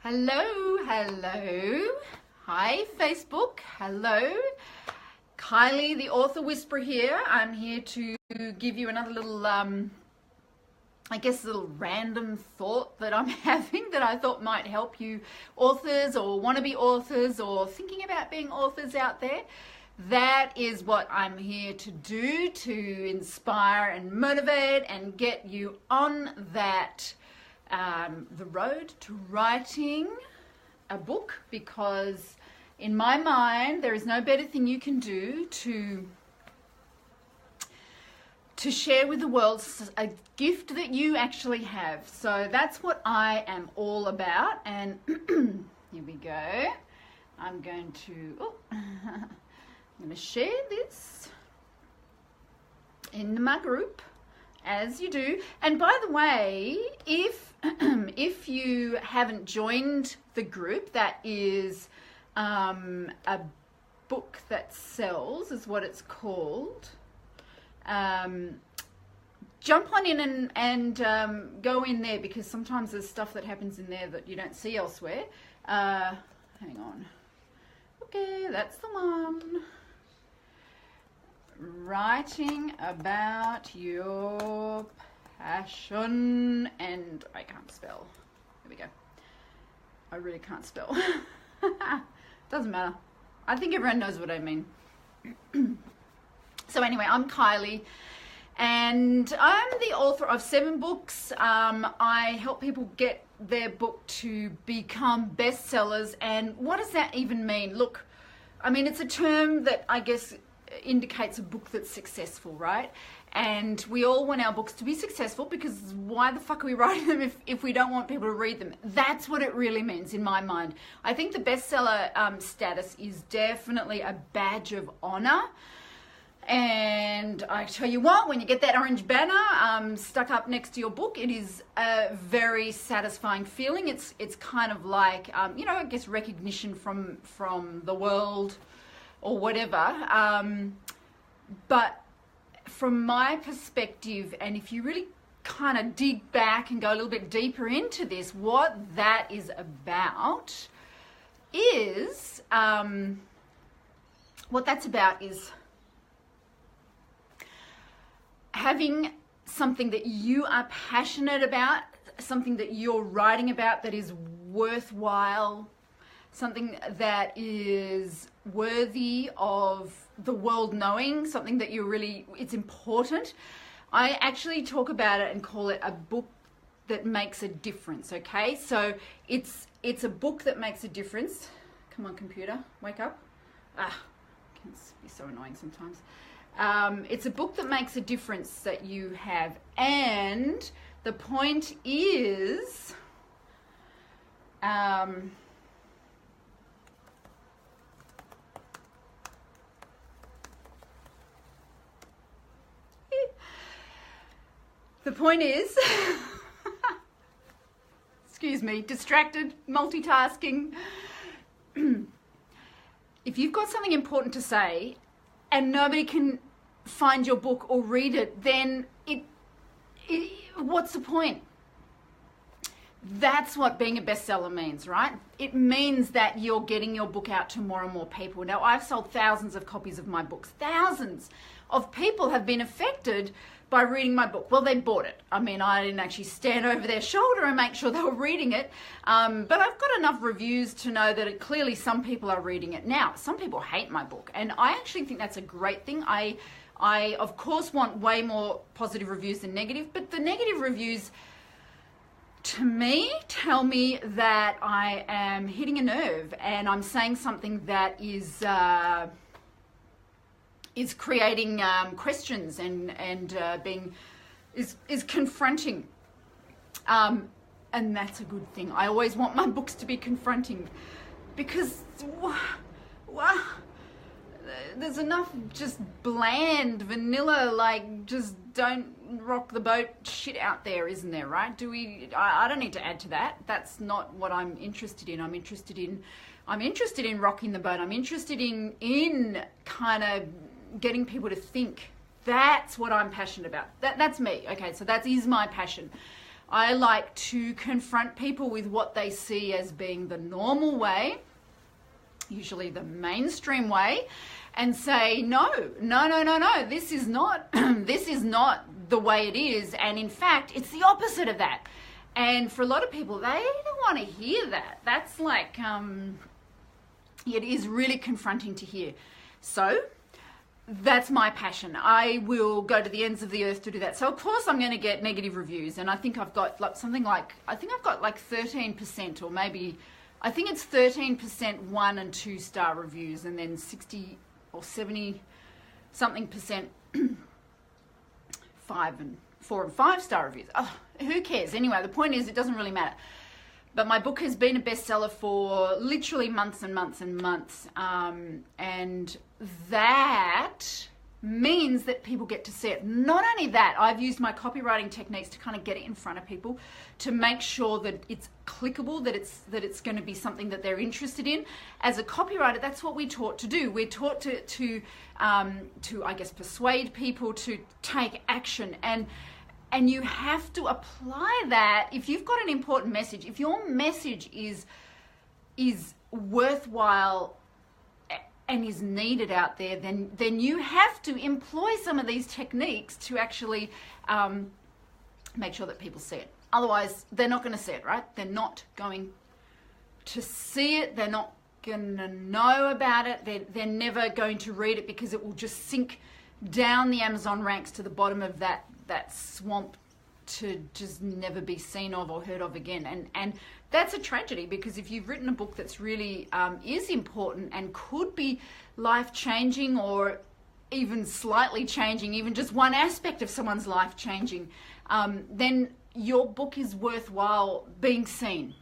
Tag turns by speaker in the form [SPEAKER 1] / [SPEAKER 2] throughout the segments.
[SPEAKER 1] Hello, hello. Hi, Facebook. Hello. Kylie, the author whisperer here. I'm here to give you another little, I guess, a little random thought that I'm having that I thought might help you authors or wannabe authors or thinking about being authors out there. That is what I'm here to do, to inspire and motivate and get you on that the road to writing a book, because in my mind there is no better thing you can do to share with the world a gift that you actually have. So that's what I am all about. And here we go. I'm going to share this in my group, as you do. And by the way, if you haven't joined the group, that is a book that sells, is what it's called. Jump on in and go in there, because sometimes there's stuff that happens in there that you don't see elsewhere. Hang on. Okay, that's the one. Writing about your passion, and I can't spell. Here we go. I really can't spell. Doesn't matter. I think everyone knows what I mean. So anyway, I'm Kylie, and I'm the author of 7 books. I help people get their book to become bestsellers. And what does that even mean? Look, I mean, it's a term that I guess indicates a book that's successful, right? And we all want our books to be successful, because why the fuck are we writing them if we don't want people to read them? That's what it really means in my mind. I think the bestseller status is definitely a badge of honor. And I tell you what, when you get that orange banner stuck up next to your book, it is a very satisfying feeling. It's kind of like, I guess recognition from the world or whatever. But from my perspective, and if you really kind of dig back and go a little bit deeper into this, what that is about is, having something that you are passionate about, something that you're writing about that is worthwhile, something that is worthy of the world knowing, something that it's important. I actually talk about it and call it a book that makes a difference, okay? So it's a book that makes a difference. Come on, computer, wake up. It can be so annoying sometimes. It's a book that makes a difference that you have. And the point is, excuse me, distracted, multitasking. If you've got something important to say and nobody can find your book or read it, then what's the point? That's what being a bestseller means, right? It means that you're getting your book out to more and more people. Now, I've sold thousands of copies of my books. Thousands of people have been affected by reading my book. Well, they bought it. I mean, I didn't actually stand over their shoulder and make sure they were reading it. But I've got enough reviews to know that clearly some people are reading it. Now, some people hate my book, and I actually think that's a great thing. I of course want way more positive reviews than negative, but the negative reviews to me tell me that I am hitting a nerve and I'm saying something that is creating questions and is confronting, and that's a good thing. I always want my books to be confronting, because there's enough just bland, vanilla, like just don't rock the boat shit out there, isn't there, right? I don't need to add to that. That's not what I'm interested in. I'm interested in rocking the boat. I'm interested in kind of getting people to think. That's what I'm passionate about. That's me. Okay, so that is my passion. I like to confront people with what they see as being the normal way, usually the mainstream way, and say, no, this is not, this is not the way it is. And in fact, it's the opposite of that. And for a lot of people, they don't want to hear that. That's like, it is really confronting to hear. So that's my passion. I will go to the ends of the earth to do that. So of course I'm going to get negative reviews, and I think I've got like something like, I think I've got like 13%, or maybe, I think it's 13% 1 and 2 star reviews, and then 60 or 70 something percent 4 and 5 star reviews. Oh, who cares? Anyway, the point is, it doesn't really matter. But my book has been a bestseller for literally months and months and months. And that means that people get to see it. Not only that, I've used my copywriting techniques to kind of get it in front of people, to make sure that it's clickable, that it's going to be something that they're interested in. As a copywriter, that's what we're taught to do. We're taught to I guess, persuade people to take action. And you have to apply that. If you've got an important message, if your message is worthwhile and is needed out there, then you have to employ some of these techniques to actually make sure that people see it. Otherwise, they're not going to see it, right? They're not going to see it. They're not going to know about it. They're never going to read it, because it will just sink down the Amazon ranks to the bottom of that swamp, to just never be seen of or heard of again. And that's a tragedy, because if you've written a book that's really is important and could be life-changing, or even slightly changing, even just one aspect of someone's life changing, then your book is worthwhile being seen.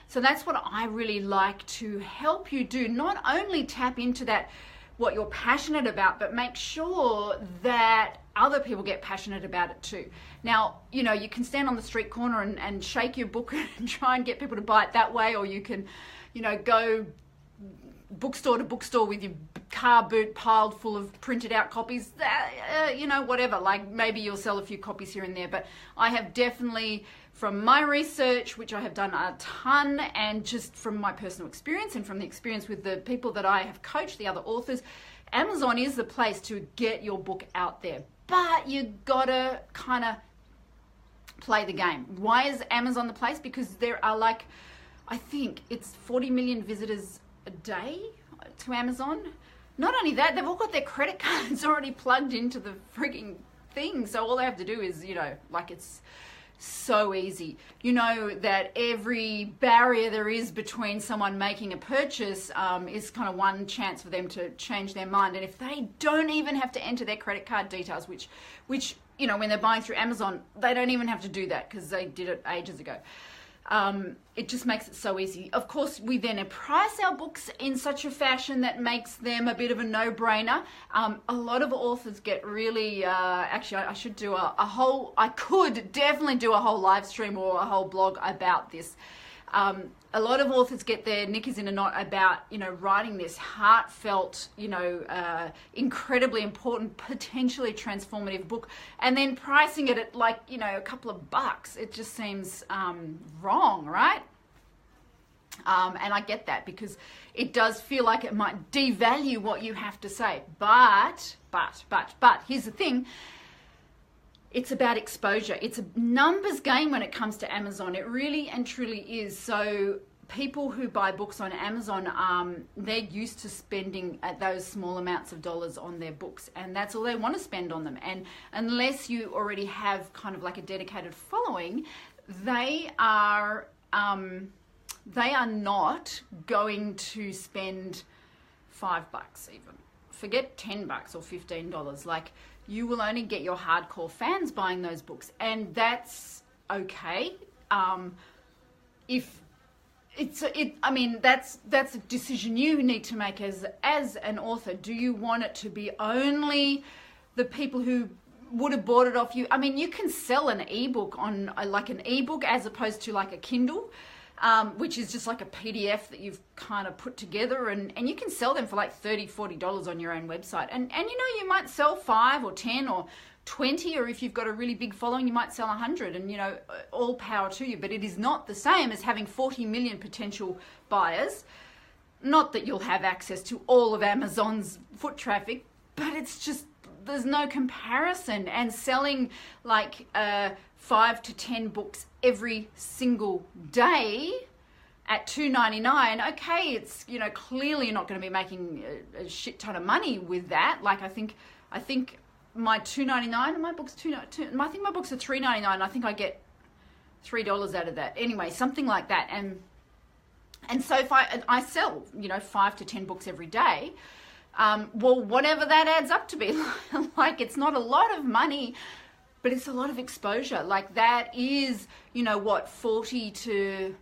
[SPEAKER 1] So that's what I really like to help you do. Not only tap into that, what you're passionate about, but make sure that other people get passionate about it too. Now, you know, you can stand on the street corner and shake your book and try and get people to buy it that way, or you can, you know, go bookstore to bookstore with your car boot piled full of printed out copies, you know, whatever. Like, maybe you'll sell a few copies here and there, but I have definitely, from my research, which I have done a ton, and just from my personal experience and from the experience with the people that I have coached, the other authors, Amazon is the place to get your book out there. But you gotta kind of play the game. Why is Amazon the place? Because there are, like, I think it's 40 million visitors a day to Amazon. Not only that, they've all got their credit cards already plugged into the frigging thing. So all they have to do is, you know, like, it's so easy. You know that every barrier there is between someone making a purchase is kind of one chance for them to change their mind. And if they don't even have to enter their credit card details, which you know, when they're buying through Amazon, they don't even have to do that, because they did it ages ago. It just makes it so easy. Of course, we then price our books in such a fashion that makes them a bit of a no-brainer. A lot of authors get really, actually, I should do I could definitely do a whole live stream or a whole blog about this. A lot of authors get their knickers in a knot about, you know, writing this heartfelt, you know, incredibly important, potentially transformative book, and then pricing it at, like, you know, a couple of bucks. It just seems wrong, right? And I get that, because it does feel like it might devalue what you have to say. But here's the thing. It's about exposure. It's a numbers game when it comes to Amazon. It really and truly is. So people who buy books on Amazon, they're used to spending those small amounts of dollars on their books, and that's all they want to spend on them. And unless you already have kind of like a dedicated following, they are not going to spend $5 even. Forget $10 or $15. Like, you will only get your hardcore fans buying those books, and that's okay. I mean, that's a decision you need to make as an author. Do you want it to be only the people who would have bought it off you? I mean, you can sell an ebook on like an ebook as opposed to like a Kindle, which is just like a PDF that you've kind of put together, and you can sell them for like $30, $40 on your own website. And you know, you might sell 5 or 10 or 20, or if you've got a really big following, you might sell 100, and all power to you. But it is not the same as having 40 million potential buyers. Not that you'll have access to all of Amazon's foot traffic, but it's just, there's no comparison. And selling like 5 to 10 books every single day at $2.99, okay, it's clearly you're not going to be making a shit ton of money with that. Like I think my $2.99 and my books I think my books are $3.99. I think I get $3 out of that. Anyway, something like that. And so if I sell 5 to 10 books every day, well, whatever that adds up to be, like it's not a lot of money, but it's a lot of exposure. Like that is 40 to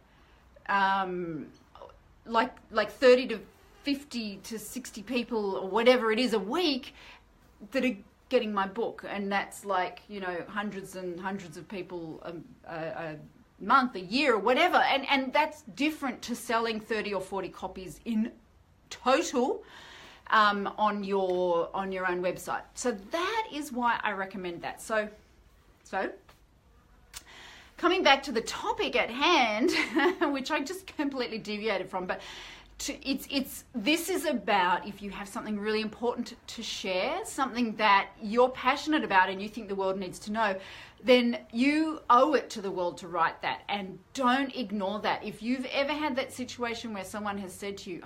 [SPEAKER 1] like 30 to 50 to 60 people or whatever it is a week that are getting my book, and that's like hundreds and hundreds of people a month, a year, or whatever, and that's different to selling 30 or 40 copies in total on your own website. So that is why I recommend that. So coming back to the topic at hand, which I just completely deviated from, but this is about, if you have something really important to share, something that you're passionate about and you think the world needs to know, then you owe it to the world to write that, and don't ignore that. If you've ever had that situation where someone has said to you,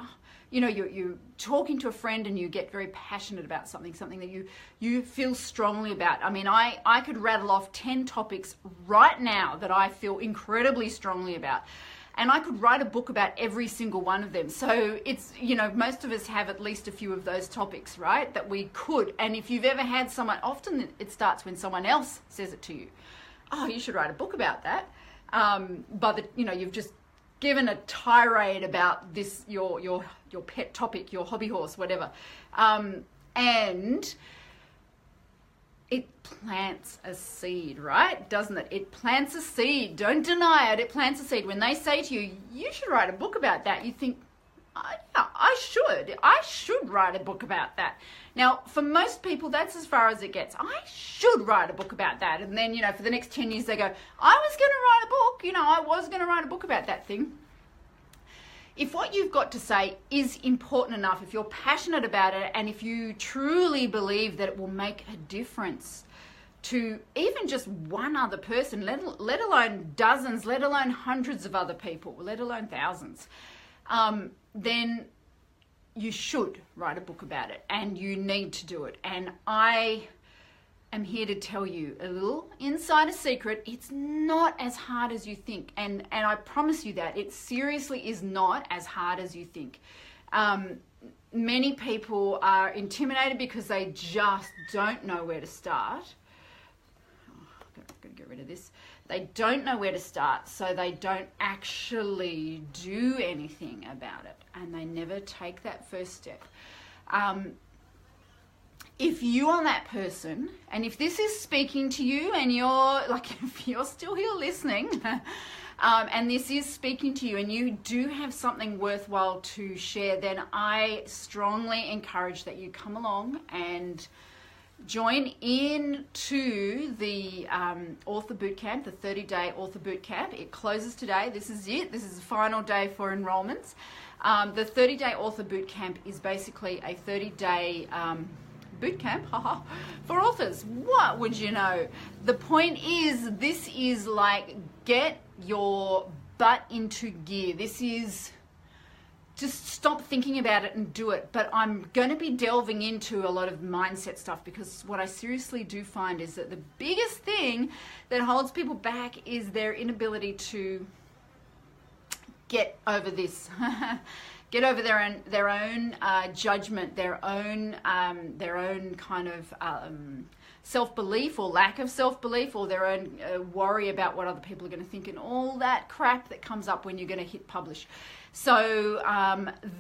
[SPEAKER 1] you're talking to a friend and you get very passionate about something that you feel strongly about. I mean, I could rattle off 10 topics right now that I feel incredibly strongly about. And I could write a book about every single one of them. So it's, most of us have at least a few of those topics, right? That we could. And if you've ever had someone, often it starts when someone else says it to you. Oh, you should write a book about that. But you've just given a tirade about this, your pet topic, your hobby horse, whatever. And it plants a seed, right? Doesn't it? It plants a seed. Don't deny it. It plants a seed. When they say to you, you should write a book about that, you think, yeah, I should write a book about that. Now, for most people, that's as far as it gets. I should write a book about that. And then, for the next 10 years, they go, I was going to write a book. I was going to write a book about that thing. If what you've got to say is important enough, if you're passionate about it, and if you truly believe that it will make a difference to even just one other person, let alone dozens, let alone hundreds of other people, let alone thousands, then you should write a book about it, and you need to do it. And I am here to tell you a little insider secret. It's not as hard as you think. And I promise you that. It seriously is not as hard as you think. Many people are intimidated because they just don't know where to start. I've got to get rid of this. They don't know where to start, so they don't actually do anything about it. And they never take that first step. If you are that person, and if this is speaking to you, and if you're still here listening, and this is speaking to you, and you do have something worthwhile to share, then I strongly encourage that you come along and join in to the Author Bootcamp, the 30-day Author Bootcamp. It closes today. This is it. This is the final day for enrollments. The 30-day Author Bootcamp is basically a 30-day bootcamp for authors. What would you know? The point is, this is like, get your butt into gear. This is just stop thinking about it and do it. But I'm going to be delving into a lot of mindset stuff, because what I seriously do find is that the biggest thing that holds people back is their inability to get over this. Get over their own judgment, their own kind of self-belief or lack of self-belief, or their own worry about what other people are going to think, and all that crap that comes up when you're going to hit publish. So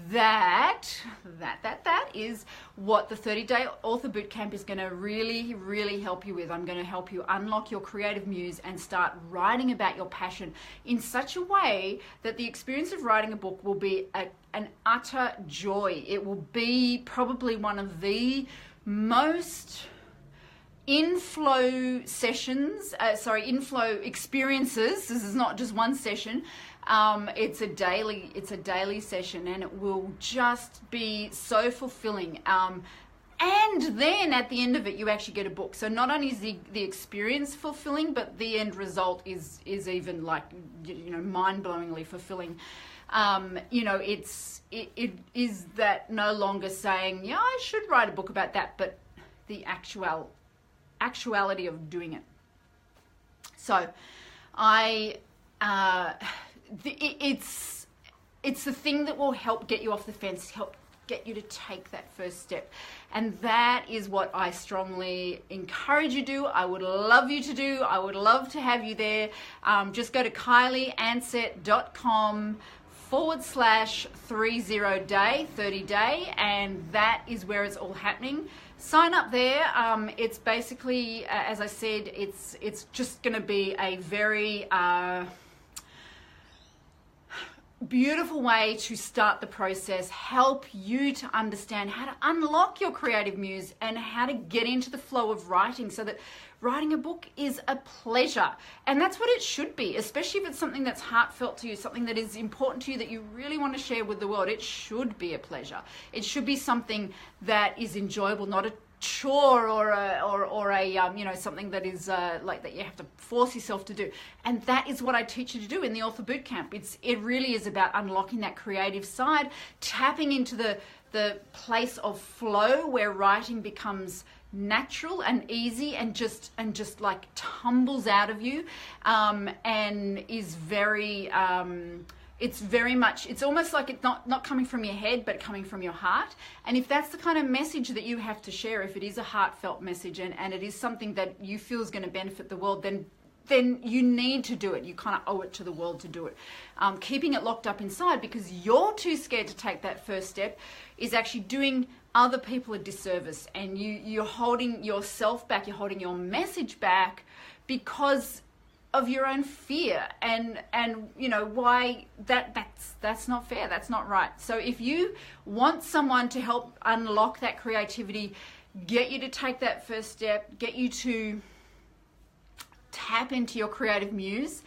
[SPEAKER 1] that is what the 30-day Author Bootcamp is going to really, really help you with. I'm going to help you unlock your creative muse and start writing about your passion in such a way that the experience of writing a book will be an utter joy. It will be probably one of the most inflow sessions, inflow experiences. This is not just one session. It's a daily session, and it will just be so fulfilling. And then at the end of it, you actually get a book. So not only is the experience fulfilling, but the end result is even like, mind-blowingly fulfilling. It is that no longer saying, yeah, I should write a book about that, but the actuality of doing it. So it's the thing that will help get you off the fence, help get you to take that first step. And that is what I strongly encourage you to do. I would love you to do. I would love to have you there. Just go to KylieAnsett.com/30day, 30 day, and that is where it's all happening. Sign up there. It's basically, as I said, it's just going to be a very beautiful way to start the process, help you to understand how to unlock your creative muse and how to get into the flow of writing, so that writing a book is a pleasure. And that's what it should be, especially if it's something that's heartfelt to you, something that is important to you, that you really want to share with the world. It should be a pleasure. It should be something that is enjoyable, not a chore or something that is like that you have to force yourself to do. And that is what I teach you to do in the Author Bootcamp. It really is about unlocking that creative side, tapping into the place of flow where writing becomes natural and easy and just like tumbles out of you, and is very it's almost like it's not coming from your head, but coming from your heart. And if that's the kind of message that you have to share, if it is a heartfelt message and it is something that you feel is going to benefit the world, then you need to do it. You kind of owe it to the world to do it. Keeping it locked up inside because you're too scared to take that first step is actually doing other people a disservice, and you're holding yourself back, you're holding your message back because of your own fear, and why that's not fair, that's not right. So if you want someone to help unlock that creativity, get you to take that first step, get you to tap into your creative muse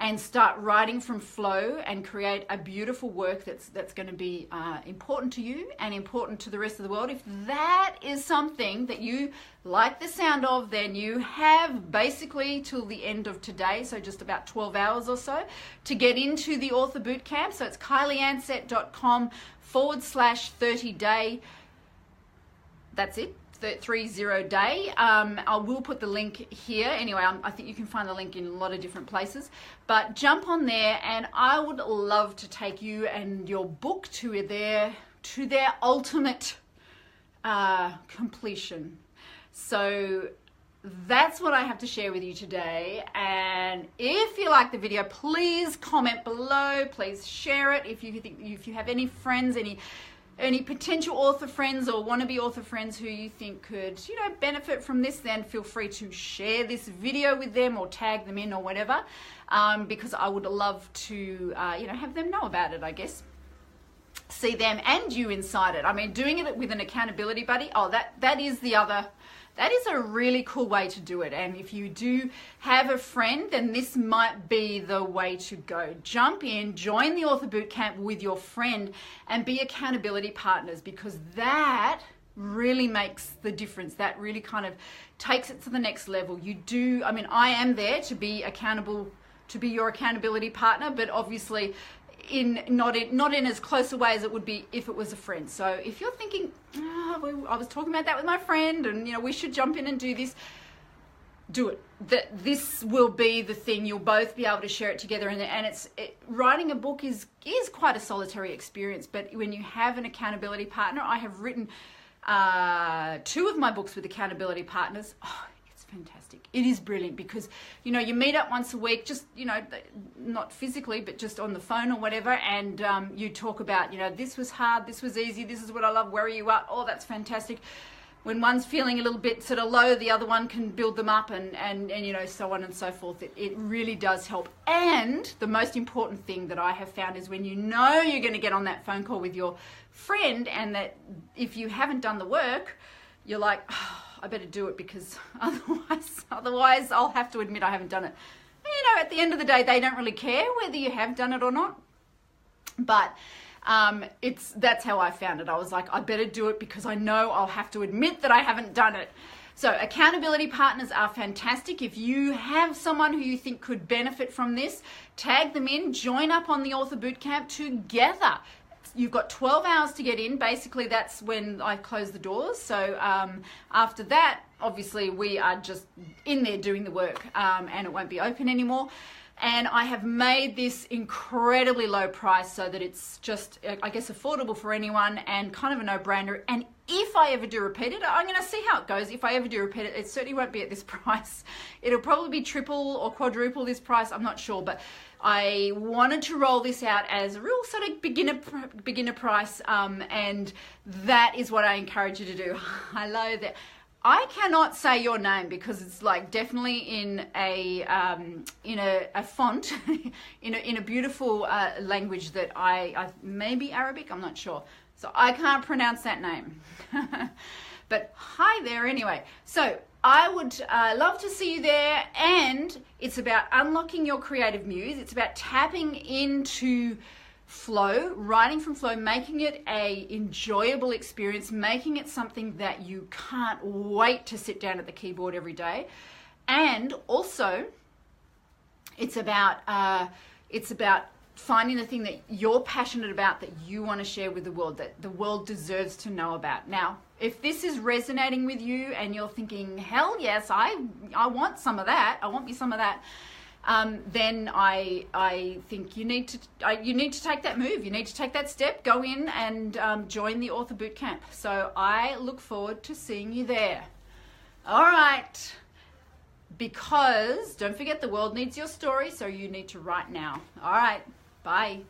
[SPEAKER 1] and start writing from flow and create a beautiful work that's going to be important to you and important to the rest of the world. If that is something that you like the sound of, then you have basically till the end of today, so just about 12 hours or so, to get into the Author Bootcamp. So it's KylieAnsett.com/30 day. That's it. 30 day. I will put the link here. Anyway, I think you can find the link in a lot of different places, but jump on there and I would love to take you and your book to their ultimate completion. So that's what I have to share with you today. And if you like the video, please comment below, please share it. If you have any friends, any potential author friends or wannabe author friends who you think could, benefit from this, then feel free to share this video with them or tag them in or whatever, because I would love to, have them know about it, I guess. See them and you inside it. I mean, doing it with an accountability buddy, that is a really cool way to do it. And if you do have a friend, then this might be the way to go. Jump in, join the Author Bootcamp with your friend and be accountability partners, because that really makes the difference. That really kind of takes it to the next level. I am there to be accountable, to be your accountability partner, but obviously not in as close a way as it would be if it was a friend. So if you're thinking, I was talking about that with my friend and we should jump in and do this, do it. This will be the thing. You'll both be able to share it together, and writing a book is quite a solitary experience, but when you have an accountability partner, I have written 2 of my books with accountability partners. It's fantastic. It is brilliant because you meet up once a week, just not physically but just on the phone or whatever, and you talk about this was hard, this was easy, this is what I love, where are you at? Oh, that's fantastic. When one's feeling a little bit sort of low, the other one can build them up, and so on and so forth. It really does help. And the most important thing that I have found is when you're going to get on that phone call with your friend, and that if you haven't done the work, you're like, I better do it because otherwise I'll have to admit I haven't done it. And, you know, at the end of the day, they don't really care whether you have done it or not. But that's how I found it. I was like, I better do it because I know I'll have to admit that I haven't done it. So accountability partners are fantastic. If you have someone who you think could benefit from this, tag them in, join up on the Author Bootcamp together. You've got 12 hours to get in. Basically, that's when I close the doors. So after that, obviously, we are just in there doing the work, and it won't be open anymore. And I have made this incredibly low price so that it's just, I guess, affordable for anyone and kind of a no-brainer. And if I ever do repeat it, I'm going to see how it goes. If I ever do repeat it, it certainly won't be at this price. It'll probably be triple or quadruple this price. I'm not sure, but I wanted to roll this out as a real sort of beginner price, and that is what I encourage you to do. Hello there. I cannot say your name because it's like definitely in a font in a beautiful language that I maybe Arabic, I'm not sure, so I can't pronounce that name. But hi there anyway. So I would love to see you there, and it's about unlocking your creative muse. It's about tapping into flow, writing from flow, making it a enjoyable experience, making it something that you can't wait to sit down at the keyboard every day. And also it's about finding the thing that you're passionate about, that you want to share with the world, that the world deserves to know about. Now, if this is resonating with you and you're thinking, hell yes, I want some of that, I want me some of that, then I think you need to take that move. You need to take that step, go in and join the Author Bootcamp. So I look forward to seeing you there. All right. Because don't forget, the world needs your story, so you need to write now. All right. Bye.